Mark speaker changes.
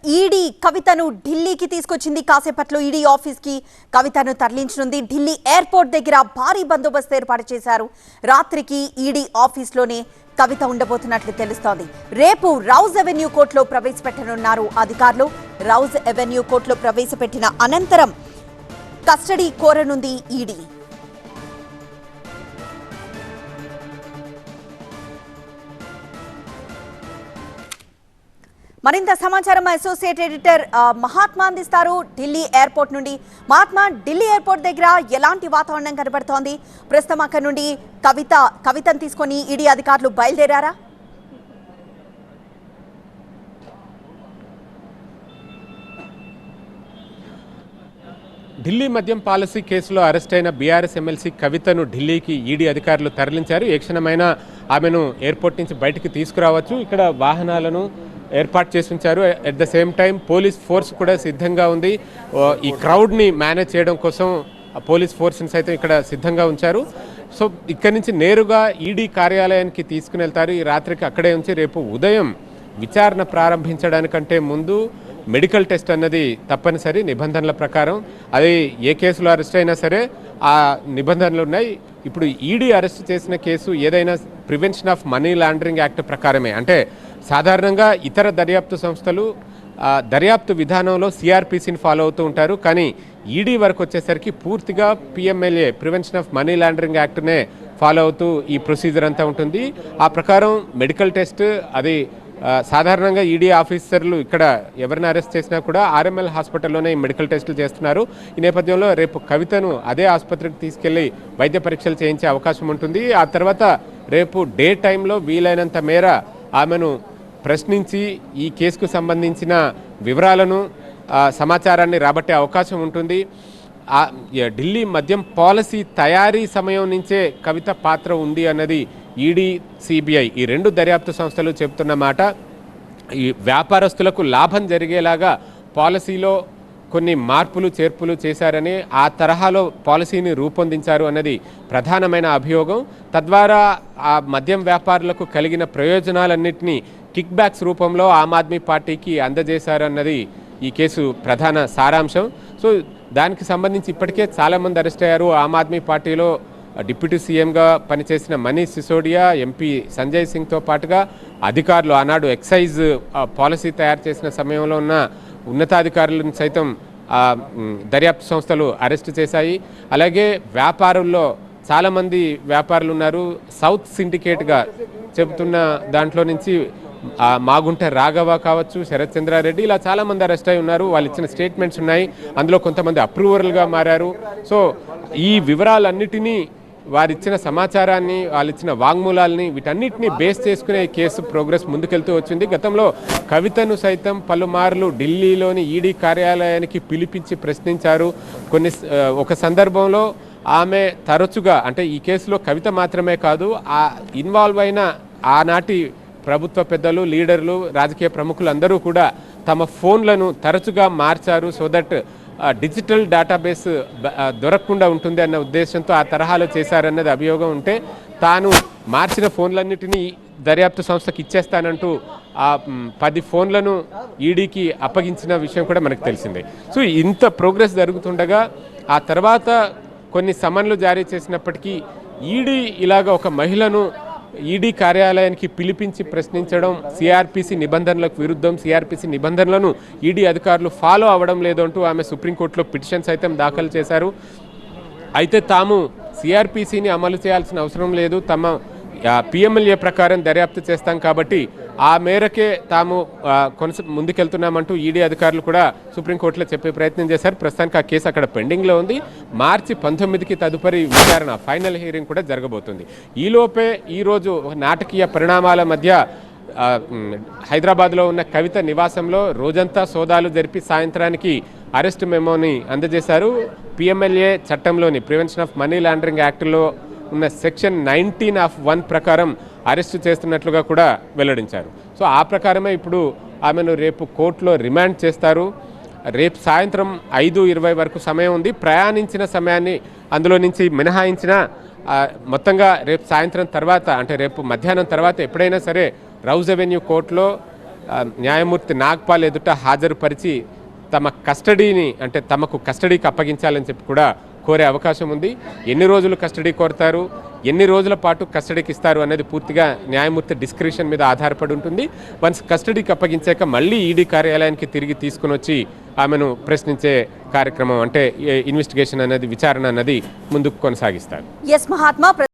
Speaker 1: ED కవితను ఢిల్లీకి తీసుకొచ్చింది. కాసేపట్లో ఈడీ ఆఫీస్కి కవితను తరలించనుంది. ఢిల్లీ ఎయిర్పోర్ట్ దగ్గర భారీ బందోబస్తు ఏర్పాటు చేశారు. రాత్రికి ఈడీ ఆఫీస్లోనే కవిత ఉండబోతున్నట్లు తెలుస్తోంది. రేపు రౌజ్ అవెన్యూ కోర్టులో ప్రవేశపెట్టనున్నారు అధికారులు. రౌజ్ అవెన్యూ కోర్టులో ప్రవేశపెట్టిన అనంతరం కస్టడీ కోరనుంది ఈడీ. మరింత సమాచారం అసోసియేట్ ఎడిటర్ మహాత్మా అందిస్తారు ఢిల్లీ ఎయిర్పోర్ట్ నుండి. మహాత్మా, ఢిల్లీ ఎయిర్పోర్ట్ దగ్గర ఎలాంటి వాతావరణం కనబడుతోంది? ప్రస్తుతం అక్కడ నుండి కవితను తీసుకొని ఈడీ అధికారులు బయలుదేరారా?
Speaker 2: ఢిల్లీ మద్యం పాలసీ కేసులో అరెస్ట్ అయిన బీఆర్ఎస్ ఎమ్మెల్సీ కవితను ఢిల్లీకి ఈడీ అధికారులు తరలించారు. ఏ క్షణమైనా ఆమెను ఎయిర్పోర్ట్ నుంచి బయటికి తీసుకురావచ్చు. ఇక్కడ వాహనాలను ఏర్పాటు చేసి ఉంచారు. At the same time police force కూడా సిద్ధంగా ఉంది. ఈ క్రౌడ్ని మేనేజ్ చేయడం కోసం పోలీస్ ఫోర్స్ని సైతం ఇక్కడ సిద్ధంగా ఉంచారు. సో ఇక్కడి నుంచి నేరుగా ఈడీ కార్యాలయానికి తీసుకుని వెళ్తారు. ఈ రాత్రికి అక్కడే ఉంచి రేపు ఉదయం విచారణ ప్రారంభించడానికంటే ముందు మెడికల్ టెస్ట్ అన్నది తప్పనిసరి నిబంధనల ప్రకారం. అది ఏ కేసులో అరెస్ట్ అయినా సరే ఆ నిబంధనలు ఉన్నాయి. ఇప్పుడు ఈడీ అరెస్ట్ చేసిన కేసు ఏదైనా prevention of money laundering act ప్రకారమే. అంటే సాధారణంగా ఇతర దర్యాప్తు సంస్థలు దర్యాప్తు విధానంలో సిఆర్పిసిని ఫాలో అవుతూ ఉంటారు. కానీ ఈడీ వరకు వచ్చేసరికి పూర్తిగా PMLA prevention of money laundering యాక్ట్నే ఫాలో అవుతూ ఈ ప్రొసీజర్ అంతా ఉంటుంది. ఆ ప్రకారం మెడికల్ టెస్ట్ అది సాధారణంగా ఈడీ ఆఫీసర్లు ఇక్కడ ఎవరిని అరెస్ట్ చేసినా కూడా ఆర్ఎంఎల్ హాస్పిటల్లోనే మెడికల్ టెస్టులు చేస్తున్నారు. ఈ నేపథ్యంలో రేపు కవితను అదే ఆసుపత్రికి తీసుకెళ్లి వైద్య పరీక్షలు చేయించే అవకాశం ఉంటుంది. ఆ తర్వాత రేపు డే టైంలో వీలైనంత మేర ఆమెను ప్రశ్నించి ఈ కేసుకు సంబంధించిన వివరాలను సమాచారాన్ని రాబట్టే అవకాశం ఉంటుంది. ఢిల్లీ మద్యం పాలసీ తయారీ సమయం నుంచే కవిత పాత్ర ఉంది అన్నది ఈడీ, సిబిఐ ఈ రెండు దర్యాప్తు సంస్థలు చెబుతున్న మాట. ఈ వ్యాపారస్తులకు లాభం జరిగేలాగా పాలసీలో కొన్ని మార్పులు చేర్పులు చేశారని, ఆ తరహాలో పాలసీని రూపొందించారు అన్నది ప్రధానమైన అభియోగం. తద్వారా ఆ మద్యం వ్యాపారులకు కలిగిన ప్రయోజనాలన్నింటినీ కిక్ బ్యాక్స్ రూపంలో ఆమ్ ఆద్మీ పార్టీకి అందజేశారన్నది ఈ కేసు ప్రధాన సారాంశం. సో దానికి సంబంధించి ఇప్పటికే చాలామంది అరెస్ట్ అయ్యారు. ఆమ్ ఆద్మీ పార్టీలో డిప్యూటీ సీఎంగా పనిచేసిన మనీష్ సిసోడియా, ఎంపీ సంజయ్ సింగ్తో పాటుగా అధికారులు ఆనాడు ఎక్సైజ్ పాలసీ తయారు చేసిన సమయంలో ఉన్న ఉన్నతాధికారులను సైతం దర్యాప్తు సంస్థలు అరెస్ట్ చేశాయి. అలాగే వ్యాపారుల్లో చాలామంది వ్యాపారులు ఉన్నారు. సౌత్ సిండికేట్గా చెబుతున్న దాంట్లో నుంచి మాగుంట రాఘవ కావచ్చు, శరత్ చంద్రారెడ్డి, ఇలా చాలామంది అరెస్ట్ అయి ఉన్నారు. వాళ్ళు ఇచ్చిన స్టేట్మెంట్స్ ఉన్నాయి. అందులో కొంతమంది అప్రూవర్లుగా మారారు. సో ఈ వివరాలన్నిటినీ, వారిచ్చిన సమాచారాన్ని, వాళ్ళిచ్చిన వాంగ్మూలాల్ని, వీటన్నిటిని బేస్ చేసుకునే కేసు ప్రోగ్రెస్ ముందుకెళ్తూ వచ్చింది. గతంలో కవితను సైతం పలుమార్లు ఢిల్లీలోని ఈడీ కార్యాలయానికి పిలిపించి ప్రశ్నించారు. ఒక సందర్భంలో ఆమె తరచుగా, అంటే ఈ కేసులో కవిత మాత్రమే కాదు, ఆ ఇన్వాల్వ్ అయిన ఆనాటి ప్రభుత్వ పెద్దలు, లీడర్లు, రాజకీయ ప్రముఖులు అందరూ కూడా తమ ఫోన్లను తరచుగా మార్చారు. సో దట్ డిజిటల్ డేటాబేస్ దొరకకుండా ఉంటుంది అన్న ఉద్దేశంతో ఆ తరహాలో చేశారన్నది అభియోగం ఉంటే, తాను మార్చిన ఫోన్లన్నిటినీ దర్యాప్తు సంస్థకి ఇచ్చేస్తానంటూ ఆ 10 ఫోన్లను ఈడీకి అప్పగించిన విషయం కూడా మనకు తెలిసిందే. సో ఇంత ప్రోగ్రెస్ జరుగుతుండగా ఆ తర్వాత కొన్ని సమన్లు జారీ చేసినప్పటికీ ఈడీ ఇలాగ ఒక మహిళను ఈడీ కార్యాలయానికి పిలిపించి ప్రశ్నించడం సిఆర్పిసి నిబంధనలకు విరుద్ధం, సిఆర్పిసి నిబంధనలను ఈడీ అధికారులు ఫాలో అవ్వడం లేదు అంటూ ఆమె సుప్రీంకోర్టులో పిటిషన్ సైతం దాఖలు చేశారు. అయితే తాము సిఆర్పిసిని అమలు చేయాల్సిన అవసరం లేదు, తమ పిఎంఎల్ఏ ప్రకారం దర్యాప్తు చేస్తాం కాబట్టి ఆ మేరకే తాము ముందుకెళ్తున్నామంటూ ఈడీ అధికారులు కూడా సుప్రీంకోర్టులో చెప్పే ప్రయత్నం చేశారు. ప్రస్తుతానికి ఆ కేసు అక్కడ పెండింగ్లో ఉంది. మార్చి 19కి తదుపరి విచారణ, ఫైనల్ హియరింగ్ కూడా జరగబోతుంది. ఈలోపే ఈరోజు నాటకీయ పరిణామాల మధ్య హైదరాబాద్లో ఉన్న కవిత నివాసంలో రోజంతా సోదాలు జరిపి సాయంత్రానికి అరెస్ట్ మెమోని అందజేశారు. పిఎంఎల్ఏ చట్టంలోని ప్రివెన్షన్ ఆఫ్ మనీ లాండరింగ్ యాక్ట్లో ఉన్న సెక్షన్ 19(1) ప్రకారం అరెస్టు చేస్తున్నట్లుగా కూడా వెల్లడించారు. సో ఆ ప్రకారమే ఇప్పుడు ఆమెను రేపు కోర్టులో రిమాండ్ చేస్తారు. రేపు సాయంత్రం 5:20 వరకు సమయం ఉంది. ప్రయాణించిన సమయాన్ని అందులో నుంచి మినహాయించిన మొత్తంగా రేపు సాయంత్రం తర్వాత, అంటే రేపు మధ్యాహ్నం తర్వాత ఎప్పుడైనా సరే రౌజ్ అవెన్యూ కోర్టులో న్యాయమూర్తి నాగ్పాల్ ఎదుట హాజరుపరిచి తమ కస్టడీని అంటే తమకు కస్టడీకి అప్పగించాలని చెప్పి కూడా కోరే అవకాశం ఉంది. ఎన్ని రోజులు కస్టడీ కోరుతారు, ఎన్ని రోజుల పాటు కస్టడీకి ఇస్తారు అనేది పూర్తిగా న్యాయమూర్తి డిస్క్రిప్షన్ మీద ఆధారపడి ఉంటుంది. వన్స్ కస్టడీకి అప్పగించాక మళ్ళీ ఈడీ కార్యాలయానికి తిరిగి తీసుకుని వచ్చి ఆమెను ప్రశ్నించే కార్యక్రమం అంటే ఇన్వెస్టిగేషన్ అనేది, విచారణ అనేది ముందుకు కొనసాగిస్తారు.
Speaker 1: ఎస్ మహాత్మా.